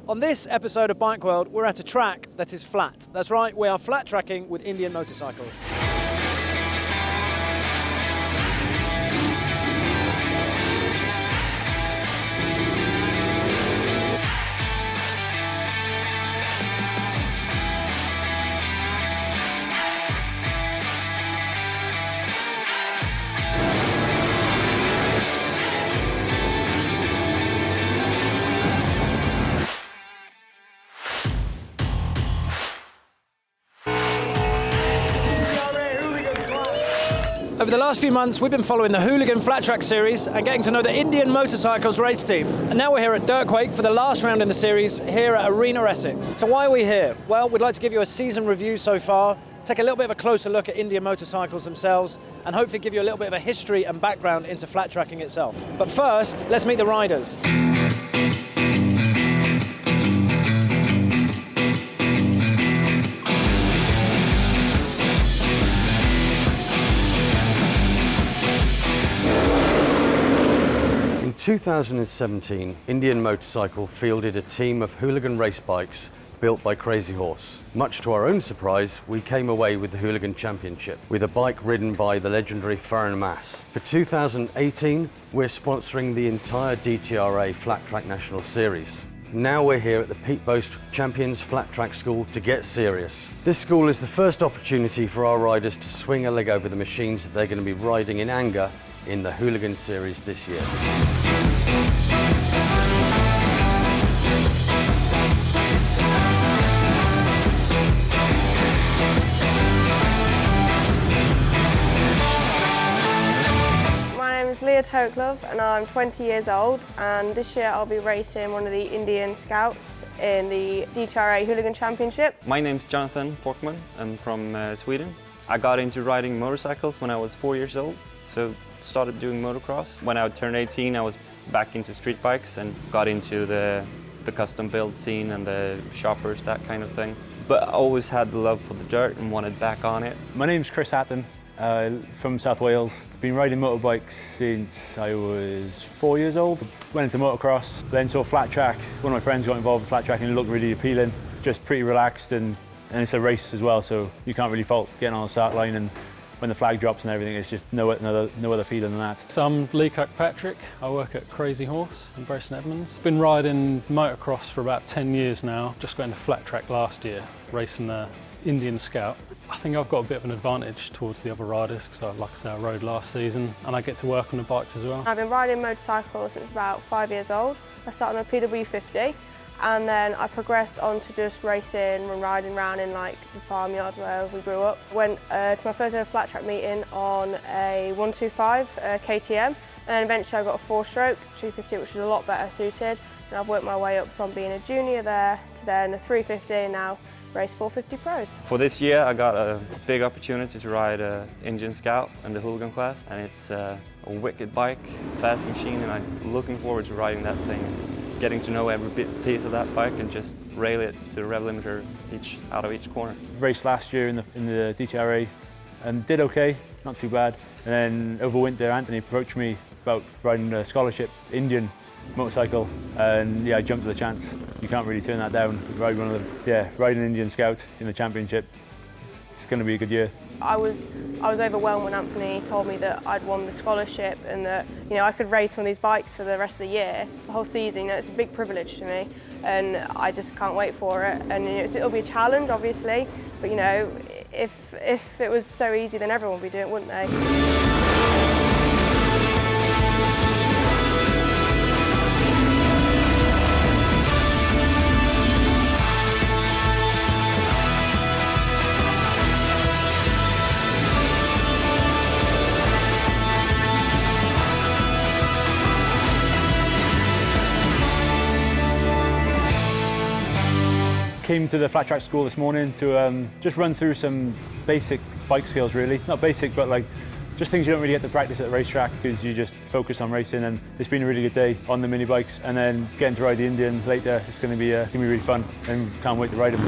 On this episode of Bike World, we're at a track that is flat. That's right, we are flat tracking with Indian motorcycles. Over the last few months, we've been following the Hooligan Flat Track series and getting to know the Indian Motorcycles race team. And now we're here at Dirtquake for the last round in the series, here at Arena Essex. So why are we here? Well, we'd like to give you a season review so far, take a little bit of a closer look at Indian motorcycles themselves, and hopefully give you a little bit of a history and background into flat tracking itself. But first, let's meet the riders. In 2017, Indian Motorcycle fielded a team of hooligan race bikes built by Crazy Horse. Much to our own surprise, we came away with the Hooligan Championship, with a bike ridden by the legendary Farron Mass. For 2018, we're sponsoring the entire DTRA Flat Track National Series. Now we're here at the Pete Boast Champions Flat Track School to get serious. This school is the first opportunity for our riders to swing a leg over the machines that they're going to be riding in anger in the Hooligan Series this year. Leah Toklove, and I'm 20 years old, and this year I'll be racing one of the Indian Scouts in the DTRA Hooligan Championship. My name's Jonathan Portman. I'm from Sweden. I got into riding motorcycles when I was 4 years old, so started doing motocross. When I turned 18, I was back into street bikes and got into the custom build scene and the shoppers, that kind of thing. But I always had the love for the dirt and wanted back on it. My name's Chris Hatton. From South Wales. Been riding motorbikes since I was 4 years old. Went into motocross, then saw flat track. One of my friends got involved in flat track and it looked really appealing. Just pretty relaxed and it's a race as well, so you can't really fault getting on the start line, and when the flag drops and everything, it's just no other feeling than that. So I'm Lee Kirkpatrick. I work at Crazy Horse in Bury St Edmunds. Been riding motocross for about 10 years now. Just got into flat track last year, racing the Indian Scout. I think I've got a bit of an advantage towards the other riders because, like I say, I rode last season and I get to work on the bikes as well. I've been riding motorcycles since about 5 years old. I started on a PW50 and then I progressed on to just racing and riding around in like the farmyard where we grew up. Went to my first ever flat track meeting on a 125 KTM, and then eventually I got a 4-stroke 250, which was a lot better suited, and I've worked my way up from being a junior there to then a 350 and now race 450 Pros. For this year, I got a big opportunity to ride an Indian Scout in the Hooligan class, and it's a wicked bike, fast machine, and I'm looking forward to riding that thing, getting to know every piece of that bike and just rail it to the rev limiter out of each corner. Raced last year in the DTRA and did okay, not too bad. And then over winter, Anthony approached me about riding a scholarship Indian motorcycle, and yeah, I jumped at the chance. You can't really turn that down. Ride an Indian Scout in the championship. It's going to be a good year. I was overwhelmed when Anthony told me that I'd won the scholarship and that I could race one of these bikes for the rust of the year, the whole season. It's a big privilege to me, and I just can't wait for it. And it'll be a challenge, obviously, but if it was so easy, then everyone would be doing it, wouldn't they? Came to the flat track school this morning to just run through some basic bike skills, really. Not basic, but like just things you don't really get to practice at the racetrack because you just focus on racing. And it's been a really good day on the mini bikes, and then getting to ride the Indian later. It's going to be really fun, and can't wait to ride them.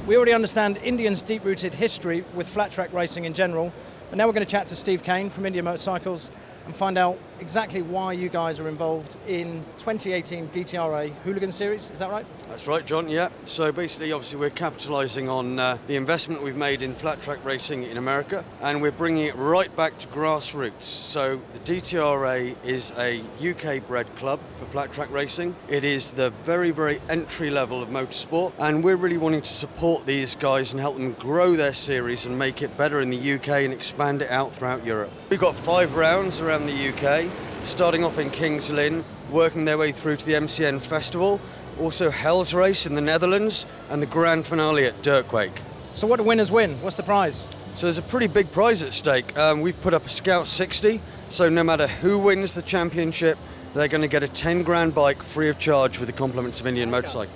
We already understand Indian's deep-rooted history with flat track racing in general, but now we're going to chat to Steve Kane from Indian Motorcycles and find out exactly why you guys are involved in 2018 DTRA Hooligan Series, is that right? That's right, John, yeah. So basically, obviously, we're capitalising on the investment we've made in flat track racing in America, and we're bringing it right back to grassroots. So the DTRA is a UK-bred club for flat track racing. It is the very, very entry level of motorsport, and we're really wanting to support these guys and help them grow their series and make it better in the UK and expand it out throughout Europe. We've got 5 rounds around the UK, starting off in King's Lynn, working their way through to the MCN Festival, also Hell's Race in the Netherlands, and the grand finale at Dirkwake. So what do winners win? What's the prize? So there's a pretty big prize at stake. We've put up a Scout 60, so no matter who wins the championship, they're going to get a 10 grand bike free of charge with the compliments of Indian Motorcycle.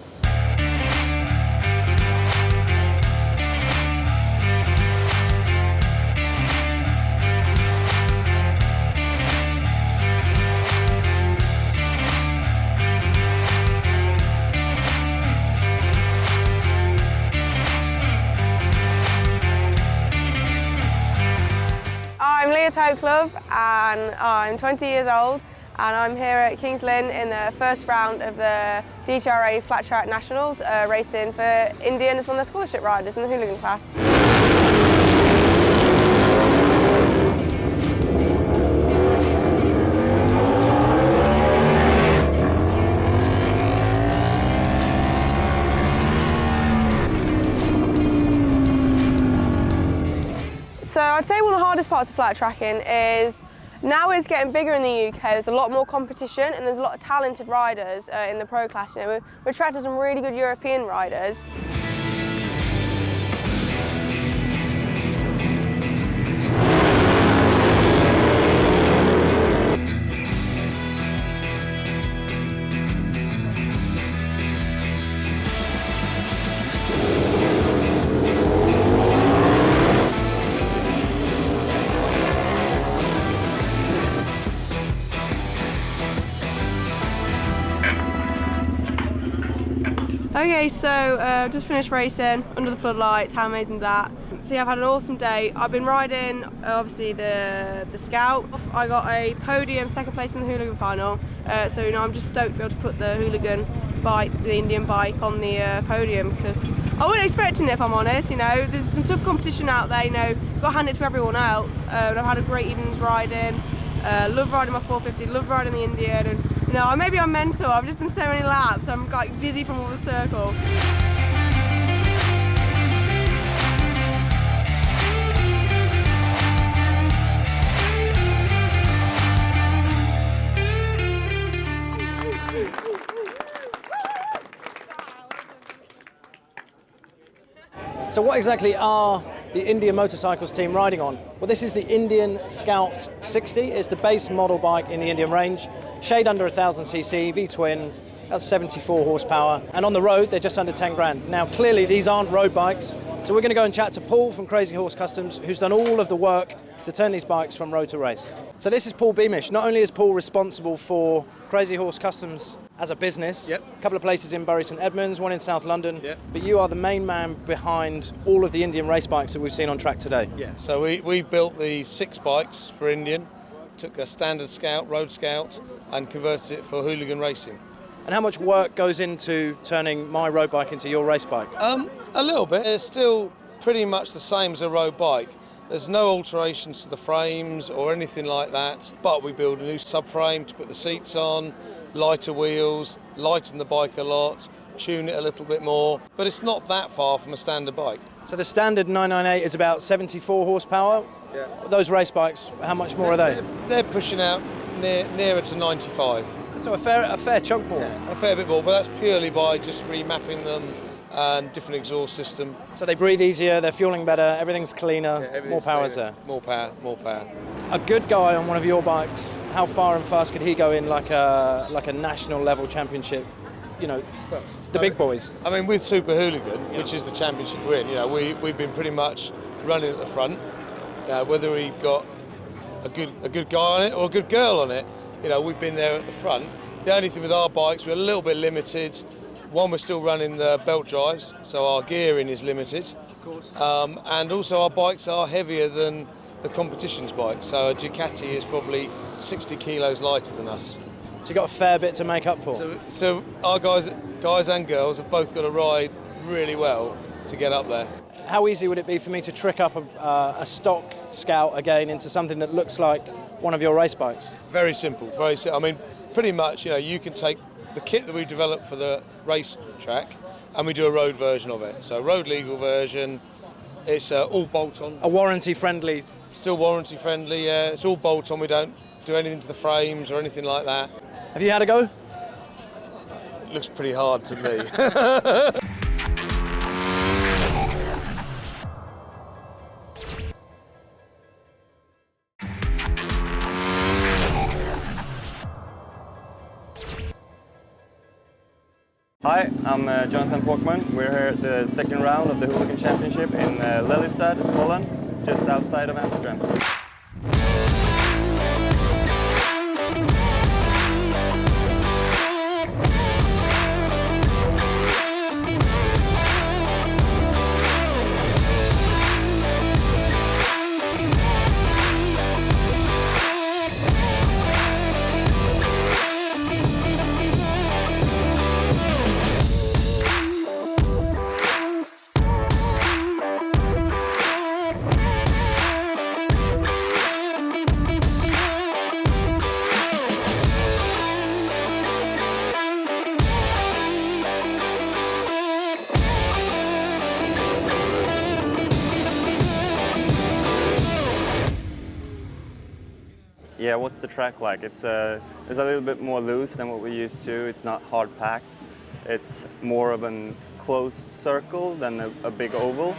I'm Leah Toe Club and I'm 20 years old and I'm here at King's Lynn in the first round of the DTRA Flat Track Nationals, racing for Indian as one of the scholarship riders in the hooligan class. So I'd say one of the hardest parts of flat tracking is now it's getting bigger in the UK, there's a lot more competition and there's a lot of talented riders in the pro class. You know, we're attracting some really good European riders. Okay, so just finished racing under the floodlights. How amazing is that? So yeah, I've had an awesome day. I've been riding, obviously, the Scout. I got a podium, second place in the hooligan final. So you know, I'm just stoked to be able to put the hooligan bike, the Indian bike, on the podium because I wasn't expecting it, if I'm honest. You know, there's some tough competition out there. You know, got to hand it to everyone else. And I've had a great evening's riding. Love riding my 450, love riding the Indian, and you know, maybe I'm mental. I've just done so many laps. I'm like dizzy from all the circles. So what exactly are the Indian Motorcycles team riding on? Well, this is the Indian Scout 60. It's the base model bike in the Indian range. Shade under 1000cc, V-twin, that's 74 horsepower. And on the road, they're just under 10 grand. Now, clearly, these aren't road bikes. So we're going to go and chat to Paul from Crazy Horse Customs, who's done all of the work to turn these bikes from road to race. So this is Paul Beamish. Not only is Paul responsible for Crazy Horse Customs as a business, a couple of places in Bury St Edmunds, one in South London, but you are the main man behind all of the Indian race bikes that we've seen on track today. Yeah, so we built the 6 bikes for Indian, took a standard Scout, road Scout, and converted it for hooligan racing. And how much work goes into turning my road bike into your race bike? A little bit. It's still pretty much the same as a road bike. There's no alterations to the frames or anything like that, but we build a new subframe to put the seats on, lighter wheels, lighten the bike a lot, tune it a little bit more, but it's not that far from a standard bike. So the standard 998 is about 74 horsepower. Yeah. Those race bikes, how much more are they? They're pushing out nearer to 95. So a fair chunk more. Yeah, a fair bit more, but that's purely by just remapping them and different exhaust system. So they breathe easier, they're fueling better, everything's cleaner, more power's there. More power. A good guy on one of your bikes, how far and fast could he go in like a national level championship? You know, the big boys. I mean, with Super Hooligan, which is the championship we're in, you know, we've been pretty much running at the front. Whether we've got a good guy on it or a good girl on it, you know, we've been there at the front. The only thing with our bikes, we're a little bit limited. One, we're still running the belt drives, so our gearing is limited. Of course. And also our bikes are heavier than the competition's bike. So a Ducati is probably 60 kilos lighter than us. So you've got a fair bit to make up for. So our guys and girls have both got to ride really well to get up there. How easy would it be for me to trick up a stock Scout again into something that looks like one of your race bikes? Very simple, very simple. I mean, pretty much, you can take the kit that we've developed for the race track and we do a road version of it. So road legal version, it's all bolt-on. A warranty-friendly? Still warranty-friendly, yeah. It's all bolt-on, we don't do anything to the frames or anything like that. Have you had a go? It looks pretty hard to me. Hi, I'm Jonathan Portman. We're here at the second round of the Hooligan Championship in Lelystad, Holland, just outside of Amsterdam. Yeah, what's the track like? It's a little bit more loose than what we're used to. It's not hard packed. It's more of a closed circle than a big oval.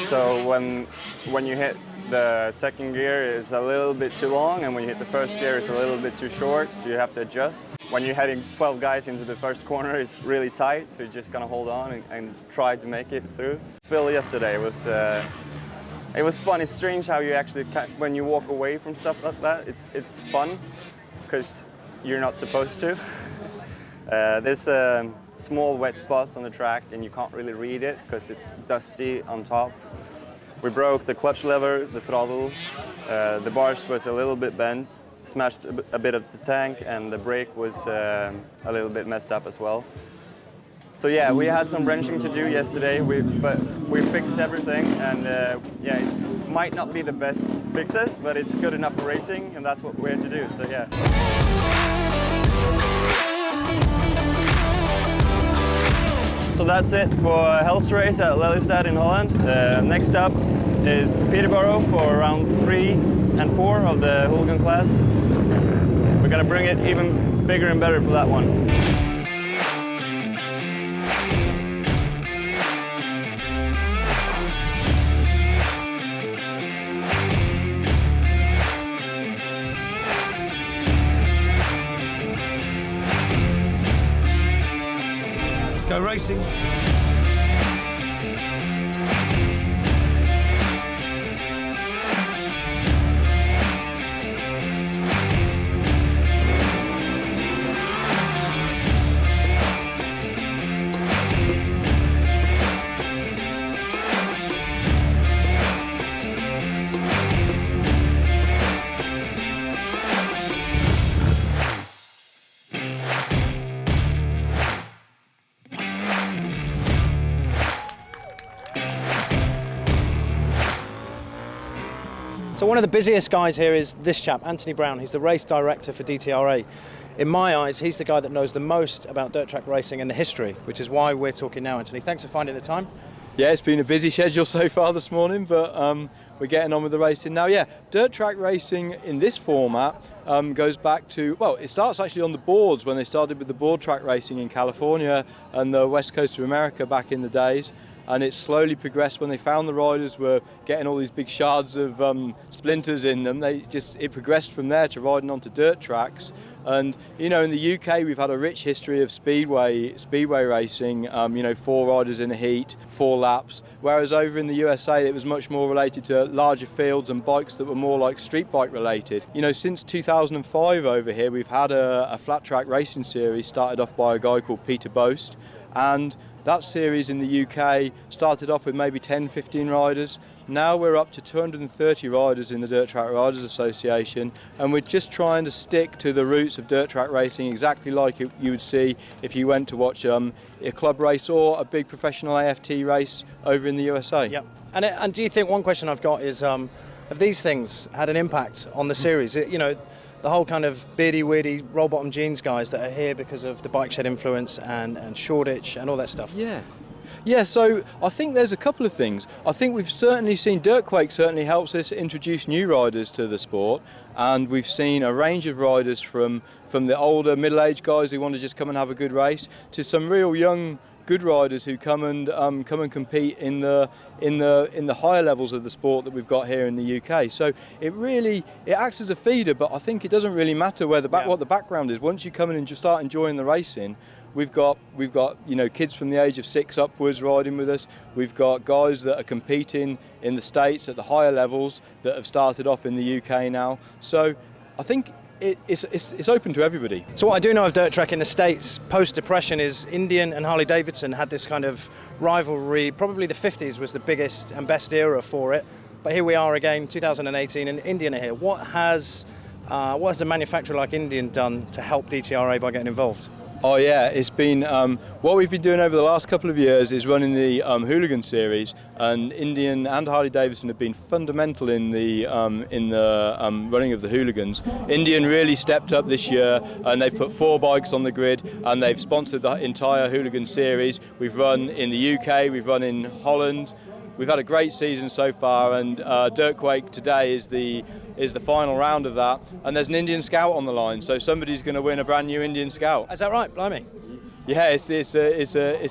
So when you hit the second gear, it's a little bit too long, and when you hit the first gear, it's a little bit too short, so you have to adjust. When you're heading 12 guys into the first corner, it's really tight, so you're just gonna hold on and try to make it through. Bill yesterday it was fun. It's strange how you actually, when you walk away from stuff like that, it's fun because you're not supposed to. There's small wet spots on the track and you can't really read it because it's dusty on top. We broke the clutch lever, the throttle, the bars was a little bit bent, smashed a bit of the tank, and the brake was a little bit messed up as well. So yeah, we had some wrenching to do yesterday, but we fixed everything, and yeah, it might not be the best fixes, but it's good enough for racing, and that's what we're here to do, so yeah. So that's it for Hell's Race at Lelystad in Holland. Next up is Peterborough for round 3 and 4 of the hooligan class. We're gonna bring it even bigger and better for that one. Go racing. So one of the busiest guys here is this chap, Anthony Brown. He's the race director for DTRA. In my eyes, he's the guy that knows the most about dirt track racing and the history, which is why we're talking now, Anthony. Thanks for finding the time. Yeah, it's been a busy schedule so far this morning, but we're getting on with the racing now. Yeah, dirt track racing in this format goes back to, well, it starts actually on the boards when they started with the board track racing in California and the west coast of America back in the days. And it slowly progressed when they found the riders were getting all these big shards of splinters in them. It progressed from there to riding onto dirt tracks. And in the UK we've had a rich history of speedway racing. 4 riders in a heat, 4 laps. Whereas over in the USA it was much more related to larger fields and bikes that were more like street bike related. Since 2005 over here we've had a flat track racing series started off by a guy called Peter Boast, and that series in the UK started off with maybe 10, 15 riders, Now we're up to 230 riders in the Dirt Track Riders Association, and we're just trying to stick to the roots of dirt track racing, exactly like you would see if you went to watch a club race or a big professional AFT race over in the USA. Yep. And do you think, one question I've got is, have these things had an impact on the series? The whole kind of beardy-weirdy, roll-bottom jeans guys that are here because of the bike shed influence and Shoreditch and all that stuff. Yeah, so I think there's a couple of things. I think we've certainly seen Dirtquake certainly helps us introduce new riders to the sport, and we've seen a range of riders from the older middle-aged guys who want to just come and have a good race to some real young good riders who come and compete in the higher levels of the sport that we've got here in the UK. So it acts as a feeder, but I think it doesn't really matter what the background is. Once you come in and just start enjoying the racing, we've got kids from the age of 6 upwards riding with us. We've got guys that are competing in the States at the higher levels that have started off in the UK now. So I think it's open to everybody. So what I do know of dirt track in the States post-depression is Indian and Harley Davidson had this kind of rivalry. Probably the 50s was the biggest and best era for it. But here we are again, 2018, and Indian are here. What has a manufacturer like Indian done to help DTRA by getting involved? Oh yeah, it's been what we've been doing over the last couple of years is running the Hooligan series, and Indian and Harley Davidson have been fundamental in the running of the Hooligans. Indian really stepped up this year, and they've put 4 bikes on the grid, and they've sponsored the entire Hooligan series. We've run in the UK, we've run in Holland. We've had a great season so far, and Dirtquake today is the final round of that, and there's an Indian Scout on the line, so somebody's going to win a brand new Indian Scout. Is that right? Blimey. Yeah, it's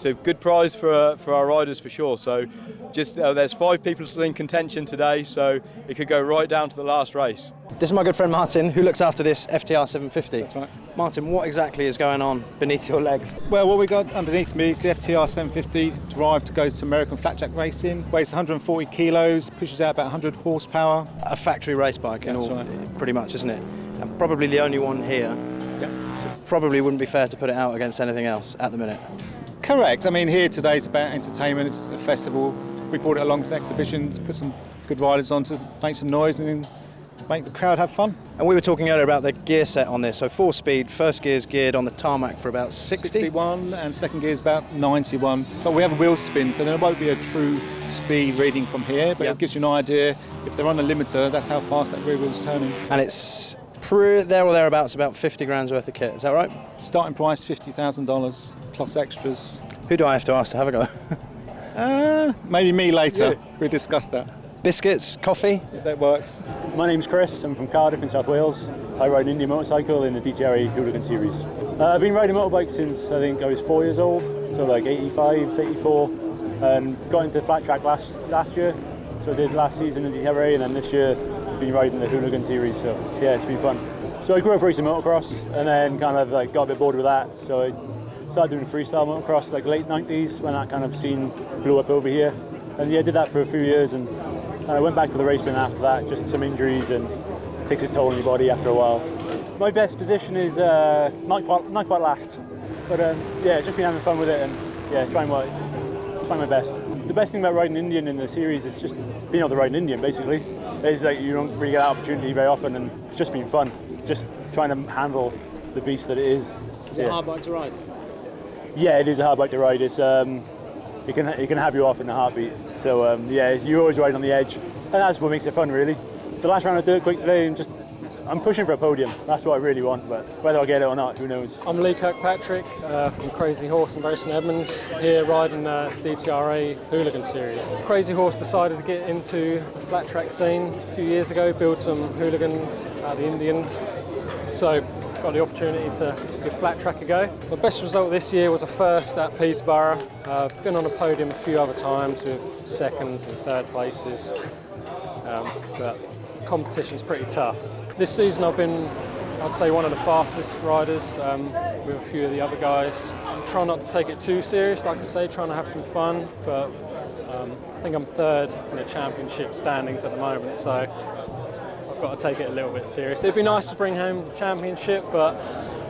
a good prize for our riders for sure. So just there's 5 people still in contention today, so it could go right down to the last race. This is my good friend Martin, who looks after this FTR 750. That's right. Martin, what exactly is going on beneath your legs? Well, what we got underneath me is the FTR 750, derived to go to American flat track racing. Weighs 140 kilos, pushes out about 100 horsepower. A factory race bike, pretty much, isn't it? And probably the only one here. Yep. So probably wouldn't be fair to put it out against anything else at the minute. Correct. I mean, here today is about entertainment. It's a festival. We brought it along to the exhibition to put some good riders on to make some noise and make the crowd have fun. And we were talking earlier about the gear set on this. So 4-speed, first gear's geared on the tarmac for about 61, and second gear's about 91. But we have a wheel spin, so there won't be a true speed reading from here, but it gives you an idea. If they're on a limiter, that's how fast that rear wheel's turning. And it's there or thereabouts about 50 grand's worth of kit, is that right? Starting price $50,000 plus extras. Who do I have to ask to have a go? Maybe me later. Yeah. We'll discuss that. Biscuits, coffee? If that works. My name's Chris, I'm from Cardiff in South Wales. I ride an Indian motorcycle in the DTRA Hooligan series. I've been riding motorbikes since I think I was 4 years old, so like 85, 84, and got into flat track last year. So I did last season in DTRA, and then this year I've been riding the Hooligan series, so yeah, it's been fun. So I grew up racing motocross, and then kind of like got a bit bored with that, so I started doing freestyle motocross like late 90s when that kind of scene blew up over here. And yeah, I did that for a few years, and I went back to the racing after that, just some injuries, and it takes its toll on your body after a while. My best position is not quite last, but yeah, just been having fun with it, and yeah, trying my best. The best thing about riding Indian in the series is just being able to ride an Indian, basically. It's like you don't really get that opportunity very often, and it's just been fun. Just trying to handle the beast that it is. Is it a hard bike to ride? Yeah, it is a hard bike to ride. It's it can have you off in a heartbeat. So yeah, you're always riding on the edge, and that's what makes it fun, really. The last round of Dirtquake today, I'm pushing for a podium. That's what I really want, but whether I get it or not, who knows? I'm Lee Kirkpatrick from Crazy Horse in Bury St Edmunds, here riding the DTRA Hooligan series. Crazy Horse decided to get into the flat track scene a few years ago, build some hooligans out of the Indians. So got the opportunity to give flat track a go. My best result this year was a first at Peterborough. Been on a podium a few other times with seconds and third places, but competition's pretty tough. This season I've been, I'd say, one of the fastest riders with a few of the other guys. I'm trying not to take it too serious, like I say, trying to have some fun, but I think I'm third in the championship standings at the moment, so I've got to take it a little bit serious. It'd be nice to bring home the championship, but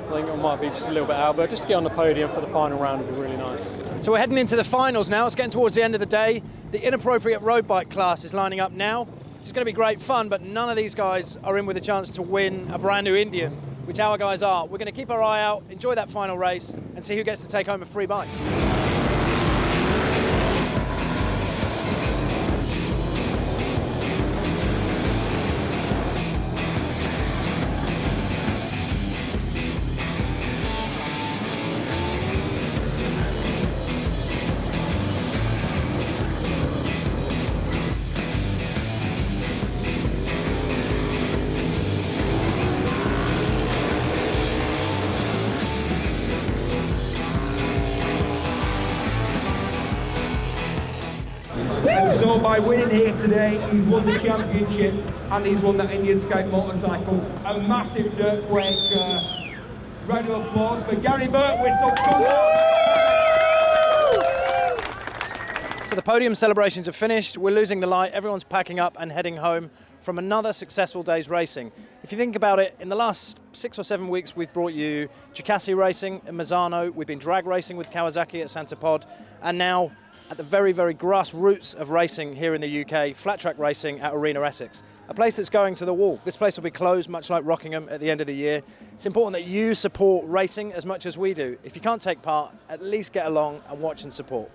I think I might be just a little bit out, but just to get on the podium for the final round would be really nice. So we're heading into the finals now. It's getting towards the end of the day. The inappropriate road bike class is lining up now. It's going to be great fun, but none of these guys are in with a chance to win a brand new Indian, which our guys are. We're going to keep our eye out, enjoy that final race, and see who gets to take home a free bike. And so by winning here today, he's won the championship and he's won that Indian Scout motorcycle. A massive dirt quake. Round of applause for Gary Birtwistle. So the podium celebrations are finished. We're losing the light. Everyone's packing up and heading home from another successful day's racing. If you think about it, in the last 6 or 7 weeks, we've brought you Chicassi racing in Mazzano. We've been drag racing with Kawasaki at Santa Pod. And now, at the very, very grassroots of racing here in the UK, flat track racing at Arena Essex, a place that's going to the wall. This place will be closed, much like Rockingham, at the end of the year. It's important that you support racing as much as we do. If you can't take part, at least get along and watch and support.